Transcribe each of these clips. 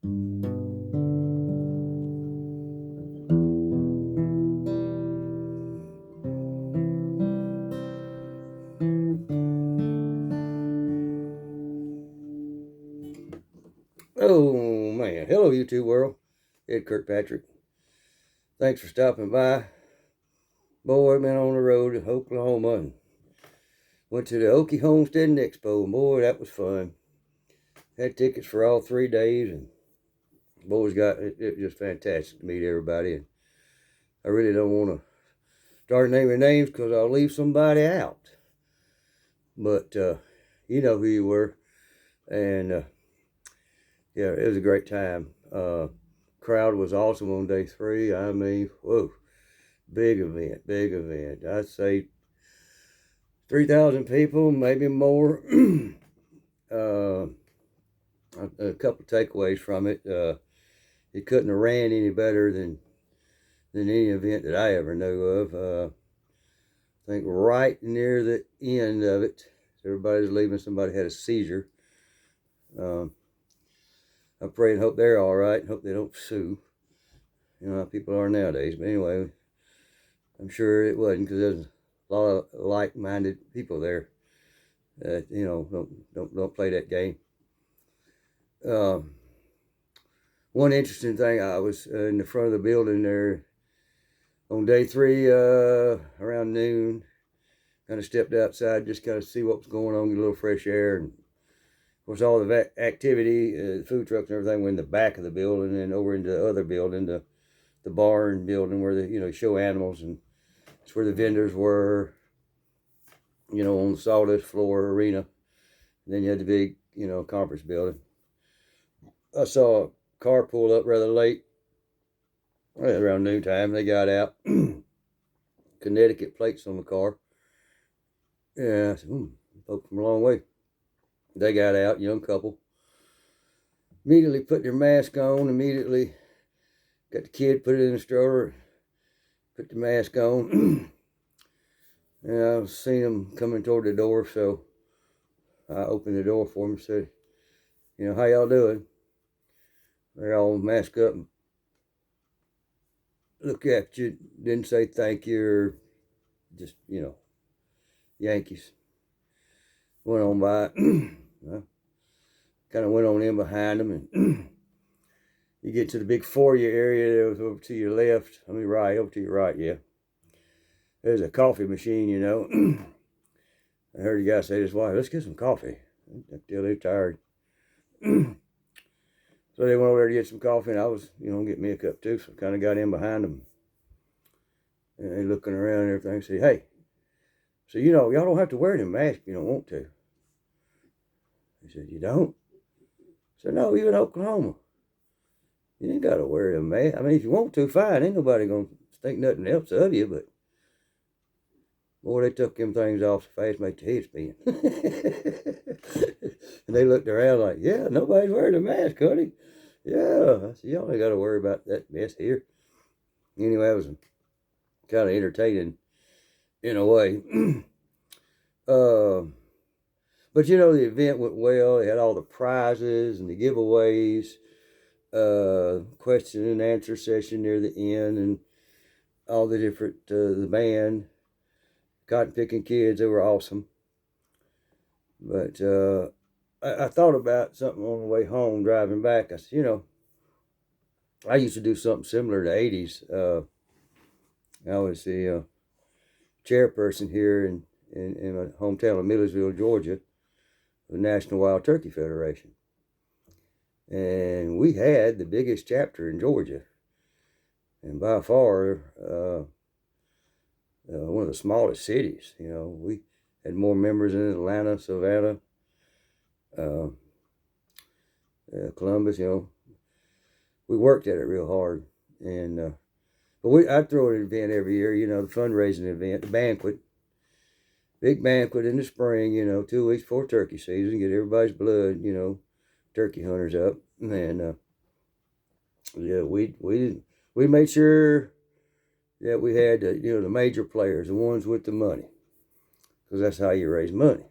Oh man, hello YouTube world. Ed Kirkpatrick. Thanks for stopping by. Boy, I've been on the road to Oklahoma and went to the Okie Homesteading Expo. And boy, that was fun. Had tickets for all 3 days, and boys got it was just fantastic to meet everybody. And I really don't want to start naming names because I'll leave somebody out. But you know who you were, and yeah, it was a great time. Crowd was awesome on day 3. I mean, whoa. Big event, big event. I'd say 3,000 people, maybe more. A couple of takeaways from it. It couldn't have ran any better than any event that I ever knew of. I think right near the end of it, everybody's leaving. Somebody had a seizure. I pray and hope they're all right. Hope they don't sue. You know how people are nowadays. But anyway, I'm sure it wasn't, because there's a lot of like-minded people there that, you know, don't play that game. One interesting thing, I was in the front of the building there on day 3 around noon. Kind of stepped outside just kind of see what was going on, get a little fresh air. And of course, all the activity, the food trucks and everything were in the back of the building, and over into the other building, the barn building where the show animals, and it's where the vendors were, on the sawdust floor arena. And then you had the big, conference building. I saw a car pull up rather late, right around noontime. They got out. Connecticut plates on the car. Yeah, I said, folks from a long way. They got out, young couple. Immediately put their mask on, immediately got the kid, put it in the stroller, put the mask on. And I was seeing them coming toward the door, so I opened the door for them and said, how y'all doing? They're all masked up and look at you, didn't say thank you, or just, Yankees. Went on by, kind of went on in behind them, and you get to the big foyer area. There was over to your left, over to your right, yeah. There's a coffee machine, I heard the guy say to his wife, let's get some coffee. Until they're tired. So they went over there to get some coffee, and I was, get me a cup too. So I kind of got in behind them. And they looking around and everything, say, hey, so, y'all don't have to wear them masks if you don't want to. He said, you don't? I said, no, you're in Oklahoma. You ain't got to wear them masks. If you want to, fine. Ain't nobody going to think nothing else of you, but boy, they took them things off so fast, make the head spin. And they looked around like, yeah, nobody's wearing a mask, honey. Yeah. I said, y'all ain't got to worry about that mess here. Anyway, it was kind of entertaining in a way. But the event went well. They had all the prizes and the giveaways, question and answer session near the end, and all the different, the band, cotton picking kids. They were awesome. But I thought about something on the way home driving back. I said, I used to do something similar in the 80s. I was the chairperson here in my hometown of Millersville, Georgia, the National Wild Turkey Federation. And we had the biggest chapter in Georgia. And by far, one of the smallest cities. We had more members in Atlanta, Savannah, Columbus. We worked at it real hard. And but I throw an event every year. The fundraising event, the banquet, big banquet in the spring. 2 weeks before turkey season, get everybody's blood. Turkey hunters up, and yeah, we made sure that we had the major players, the ones with the money, because that's how you raise money.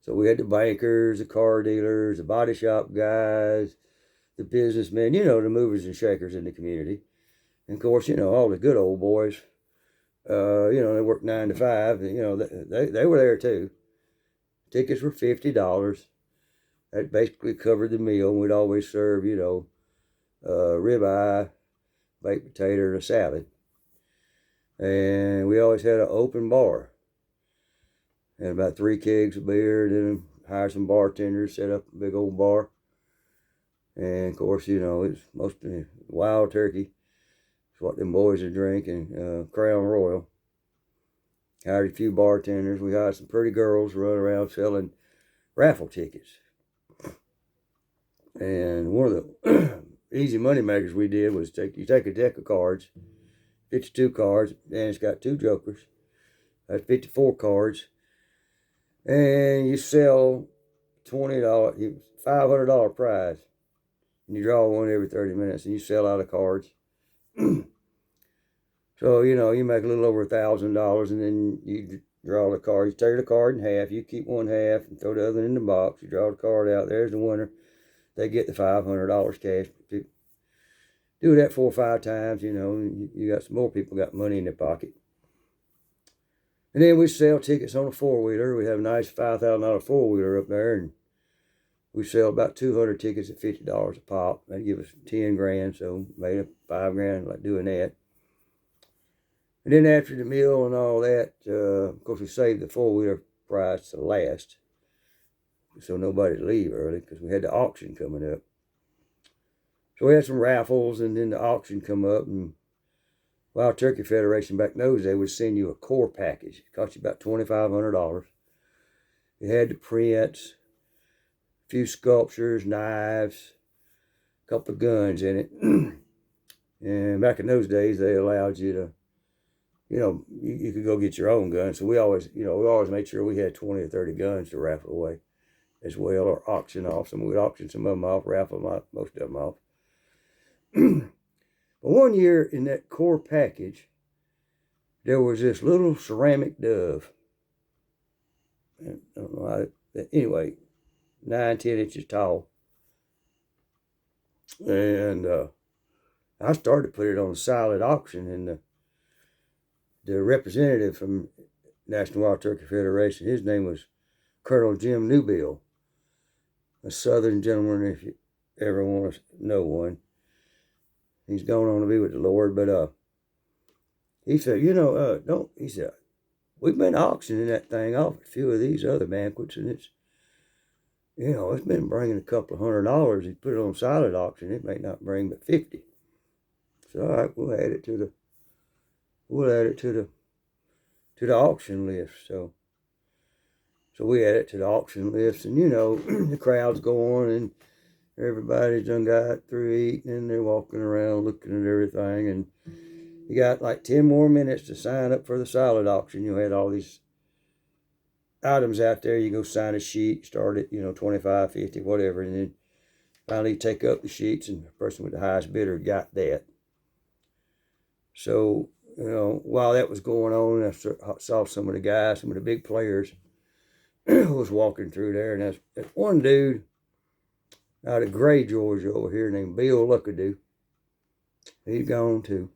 So we had the bankers, the car dealers, the body shop guys, the businessmen, you know, the movers and shakers in the community. And of course, you know, all the good old boys, you know, they worked 9 to 5, and, you know, they were there too. Tickets were $50. That basically covered the meal. We'd always serve, you know, ribeye, baked potato, and a salad. And we always had an open bar. And about 3 kegs of beer, then hire some bartenders, set up a big old bar. And of course, you know, it's mostly wild turkey. It's what them boys are drinking, Crown Royal. Hired a few bartenders. We hired some pretty girls running around selling raffle tickets. And one of the easy money makers we did was you take a deck of cards, 52 cards, and it's got 2 jokers. That's 54 cards. And you sell $20, $500 prize. And you draw one every 30 minutes, and you sell out of cards. So, you know, you make a little over $1,000, and then you draw the card. You tear the card in half. You keep one half and throw the other in the box. You draw the card out. There's the winner. They get the $500 cash. Do that 4 or 5 times, you know, you got some more people got money in their pocket. And then we sell tickets on a 4-wheeler. We have a nice $5,000 4-wheeler up there, and we sell about 200 tickets at $50 a pop. That'd give us 10 grand, so made up 5 grand like doing that. And then after the meal and all that, of course, we saved the 4-wheeler price to last, so nobody'd leave early because we had the auction coming up. So we had some raffles, and then the auction come up, and Wild Turkey Federation back in those days would send you a core package. It cost you about $2,500. It had the prints, a few sculptures, knives, a couple of guns in it. And back in those days, they allowed you to, you know, you could go get your own gun. So we always made sure we had 20 or 30 guns to raffle away as well, or auction off. We'd auction some of them off, raffle them off, most of them off. But one year in that core package, there was this little ceramic dove. I don't know how, anyway, 9, 10 inches tall. And I started to put it on a silent auction, and the representative from National Wild Turkey Federation, his name was Colonel Jim Newbill, a Southern gentleman, if you ever want to know one. He's going on to be with the Lord, but he said, you know, he said, we've been auctioning that thing off at a few of these other banquets, and it's, you know, it's been bringing a couple of $100. He put it on silent auction, it may not bring but 50. So all right, we'll add it to the auction list. So we add it to the auction list, and you know, the crowd's going, and everybody's done got through eating, and they're walking around looking at everything, and you got like 10 more minutes to sign up for the silent auction. You had all these items out there. You go sign a sheet, start at, you know, 25, 50, whatever, and then finally you take up the sheets, and the person with the highest bidder got that. So, you know, while that was going on, I saw some of the guys, some of the big players was walking through there, and that's one dude out of Gray, Georgia over here named Bill Luckadoo. He's gone too.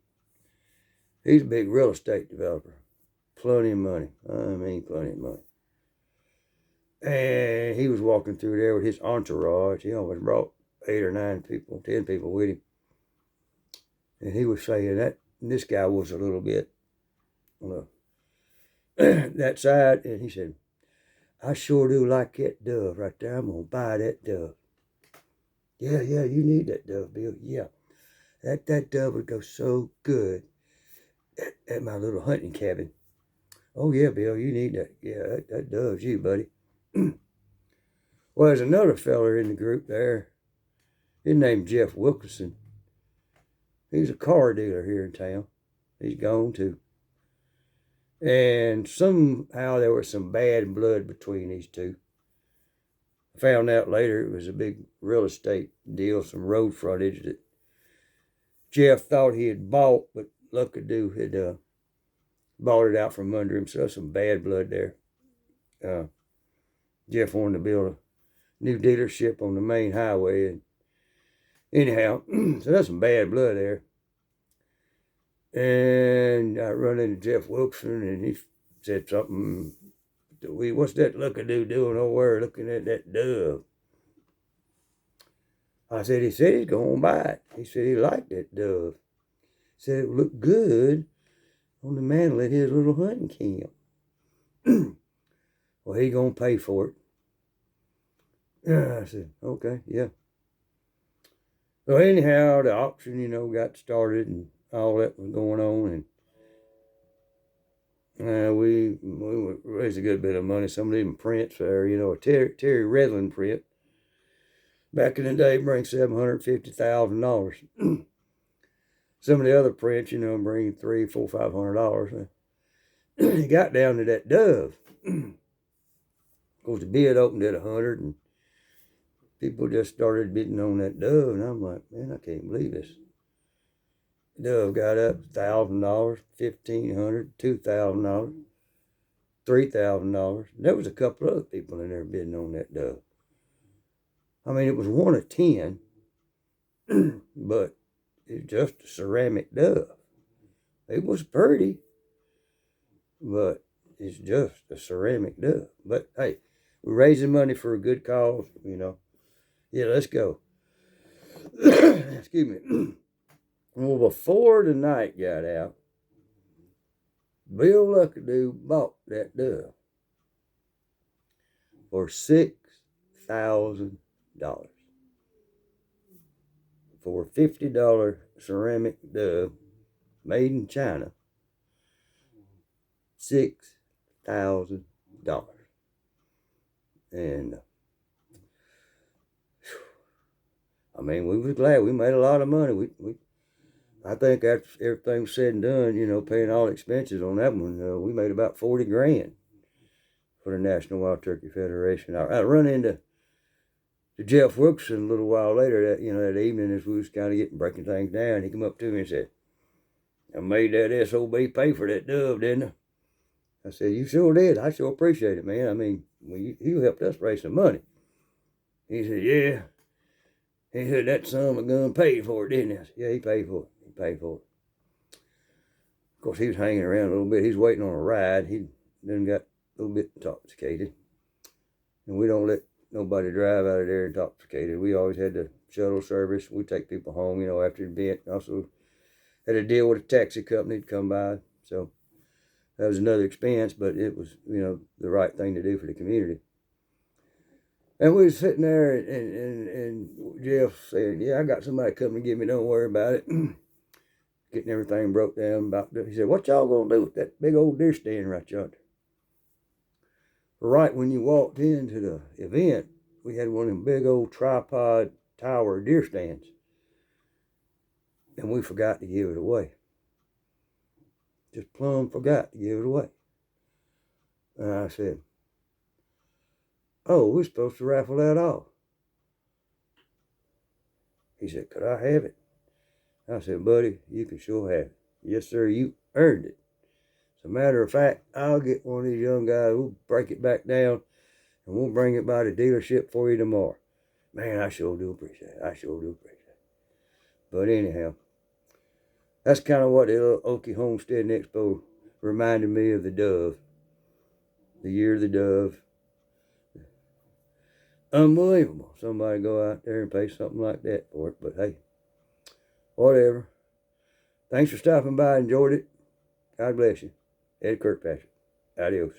He's a big real estate developer. Plenty of money. I mean, plenty of money. And he was walking through there with his entourage. He always brought 8 or 9 people, 10 people with him. And he was saying that this guy was a little bit on that side. And he said, I sure do like that dove right there. I'm going to buy that dove. Yeah, you need that dove, Bill. Yeah, that dove would go so good at my little hunting cabin. Oh, yeah, Bill, you need that. Yeah, that dove's you, buddy. Well, there's another feller in the group there. His name's Jeff Wilkerson. He's a car dealer here in town. He's gone too. And somehow there was some bad blood between these two. I found out later it was a big real estate deal, some road frontage that Jeff thought he had bought, but Luckadoo had bought it out from under him. So some bad blood there. Jeff wanted to build a new dealership on the main highway, and Anyhow, so that's some bad blood there. And I run into Jeff Wilson, and he said something. What's that look-a-doo doing over there looking at that dove? I said, he said he's going to buy it. He said he liked that dove. He said it looked good on the mantle at his little hunting camp. Well, he going to pay for it. I said, okay, yeah. So anyhow, the auction, got started and all that was going on. And we raised a good bit of money. Some of them prints there, a Terry Redland print. Back in the day, bring $750,000. Some of the other prints, bring $300, $400, $500. He got down to that dove. Of course, the bid opened at 100, and people just started bidding on that dove, and I'm like, man, I can't believe this. The dove got up $1,000, $1,500, $2,000, $3,000. There was a couple other people in there bidding on that dove. I mean, it was one of 10, but it's just a ceramic dove. It was pretty, but it's just a ceramic dove. But hey, we're raising money for a good cause, Yeah, let's go. Excuse me. Well, before the night got out, Bill Luckadoo bought that dove for $6,000 for a $50 ceramic dove made in China. $6,000. And I mean, we was glad. We made a lot of money. I think after everything was said and done, paying all expenses on that one, we made about 40 grand for the National Wild Turkey Federation. I run into Jeff Wilson a little while later that evening as we was kind of breaking things down. He come up to me and said, I made that SOB pay for that dove, didn't I? I said, you sure did. I sure appreciate it, man. I mean, you helped us raise some money. He said, yeah. He said, that son of a gun paid for it, didn't he? I said, yeah, he paid for it. He paid for it. Of course, he was hanging around a little bit. He's waiting on a ride. He then got a little bit intoxicated. And we don't let nobody drive out of there intoxicated. We always had the shuttle service. We take people home, after the event. Also had a deal with a taxi company to come by. So that was another expense, but it was, the right thing to do for the community. And we was sitting there, and Jeff said, yeah, I got somebody coming to get me, don't worry about it. Getting everything broke down. He said, what y'all going to do with that big old deer stand right yonder? Right when you walked into the event, we had one of them big old tripod tower deer stands. And we forgot to give it away. Just plumb forgot to give it away. And I said, oh, we're supposed to raffle that off. He said, could I have it? I said, buddy, you can sure have it. Yes, sir, you earned it. As a matter of fact, I'll get one of these young guys, we'll break it back down, and we'll bring it by the dealership for you tomorrow. Man, I sure do appreciate it. I sure do appreciate it. But anyhow, that's kind of what the Okie Homesteading Expo reminded me of the dove. The year of the dove. Unbelievable. Somebody go out there and pay something like that for it. But hey, whatever. Thanks for stopping by. Enjoyed it. God bless you. Ed Kirkpatrick. Adios.